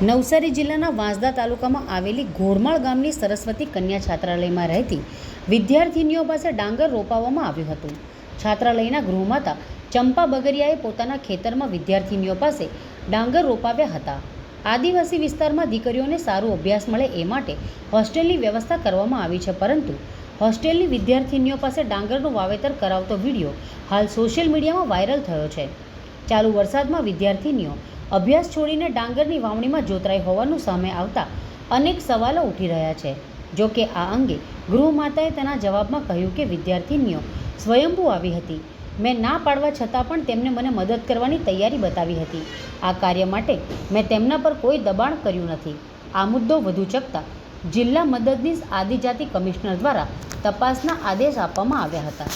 નવસારી જિલ્લાના વાંસદા તાલુકામાં આવેલી ઘોરમાળ ગામની સરસ્વતી કન્યા છાત્રાલયમાં રહેતી વિદ્યાર્થીનીઓ પાસે ડાંગર રોપાવવામાં આવ્યું હતું. છાત્રાલયના ગૃહમાતા ચંપા બગરિયાએ પોતાના ખેતરમાં વિદ્યાર્થીનીઓ પાસે ડાંગર રોપાવ્યા હતા. આદિવાસી વિસ્તારમાં દીકરીઓને સારો અભ્યાસ મળે એ માટે હોસ્ટેલની વ્યવસ્થા કરવામાં આવી છે, પરંતુ હોસ્ટેલની વિદ્યાર્થીનીઓ પાસે ડાંગરનું વાવેતર કરાવતો વિડીયો હાલ સોશિયલ મીડિયામાં વાયરલ થયો છે. ચાલુ વરસાદમાં વિદ્યાર્થીનીઓ અભ્યાસ છોડીને ડાંગરની વાવણીમાં જોતરાઈ હોવાનું સામે આવતા અનેક સવાલો ઉઠી રહ્યા છે. જો કે આ અંગે ગૃહમાતાએ તેના જવાબમાં કહ્યું કે વિદ્યાર્થીનીઓ સ્વયંભૂ આવી હતી. મેં ના પાડવા છતાં પણ તેમને મને મદદ કરવાની તૈયારી બતાવી હતી. આ કાર્ય માટે મેં તેમના પર કોઈ દબાણ કર્યું નથી. આ મુદ્દો વધુ ચકતા જિલ્લા મદદનીશ આદિજાતિ કમિશનર દ્વારા તપાસના આદેશ આપવામાં આવ્યા હતા.